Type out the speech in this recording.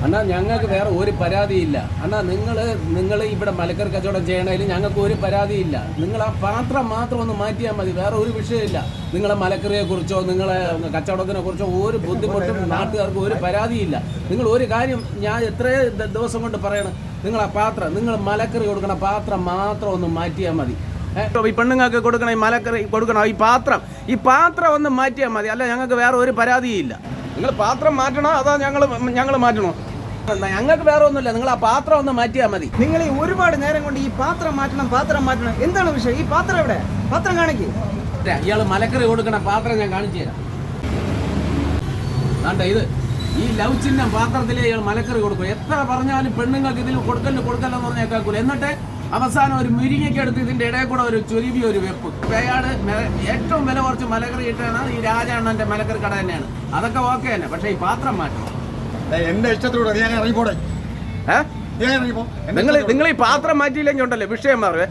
അണ്ണാ ഞങ്ങൾക്ക് വേറെ ഒരു പരാതിയില്ല. അണ്ണാ നിങ്ങൾ ഇവിടെ മലക്കറി കച്ചവടം ചെയ്യണതിൽ ഞങ്ങൾക്ക് ഒരു പരാതിയില്ല. നിങ്ങൾ ആ പാത്രം മാത്രം ഒന്ന് മാറ്റിയാൽ മതി, വേറെ ഒരു വിഷയമില്ല. നിങ്ങളെ മലക്കറിയെക്കുറിച്ചോ നിങ്ങളെ കച്ചവടത്തിനെ കുറിച്ചോ ഒരു ബുദ്ധിമുട്ടും നാട്ടുകാർക്ക് ഒരു പരാതിയില്ല. നിങ്ങൾ ഒരു കാര്യം ഞാൻ എത്രയോ ദിവസം കൊണ്ട് പറയണം, നിങ്ങൾ ആ പാത്രം, നിങ്ങൾ മലക്കറി കൊടുക്കണ പാത്രം മാത്രം ഒന്ന് മാറ്റിയാൽ മതി. ഈ പെണ്ണുങ്ങൾക്ക് കൊടുക്കണം, ഈ മലക്കറി കൊടുക്കണം, ഈ പാത്രം ഒന്ന് മാറ്റിയാൽ മതി. അല്ല ഞങ്ങൾക്ക് വേറെ ഒരു പരാതിയില്ല. നിങ്ങൾ പാത്രം മാറ്റണോ അതോ ഞങ്ങൾ മാറ്റണോ? ഞങ്ങൾക്ക് വേറെ ഒന്നുമില്ല, നിങ്ങൾ ആ പാത്രം ഒന്ന് മാറ്റിയാൽ മതി. നിങ്ങൾ ഈ ഒരുപാട് നേരം കൊണ്ട് ഈ പാത്രം മാറ്റണം എന്താണ് വിഷയം? ഈ പാത്രം എവിടെ? പാത്രം കാണിക്കേ. ഇയാൾ മലക്കറി കൊടുക്കണ പാത്രം ഞാൻ കാണിച്ചു തരാം. വേണ്ട, ഇത് ഈ ലവ് ചിഹ്നം പാത്രത്തിലേ ഇയാൾ മലക്കറി കൊടുക്കും. എത്ര പറഞ്ഞാലും പെണ്ണുങ്ങൾക്ക് ഇതിൽ കൊടുക്കല്ലെന്ന് പറഞ്ഞാൽ കേൾക്കൂല. എന്നിട്ട് അവസാനം ഒരു മുരിങ്ങയ്ക്ക് എടുത്ത് ഇതിന്റെ ഇടയിൽ കൂടെ ഒരു ചുരുവി ഒരു വെപ്പ്. അയാൾ ഏറ്റവും വില കുറച്ച് മലക്കറി ഇട്ടാണ് ഈ രാജാണ്ണന്റെ മലക്കറി കട തന്നെയാണ്. അതൊക്കെ ഓക്കെ തന്നെ, പക്ഷെ ഈ പാത്രം മാറ്റും. എന്റെ ഇഷ്ടത്തോടെ നിങ്ങൾ ഈ പാത്രം മാറ്റിയില്ലെങ്കിൽ ഉണ്ടല്ലോ വിഷയം മാറുവേ.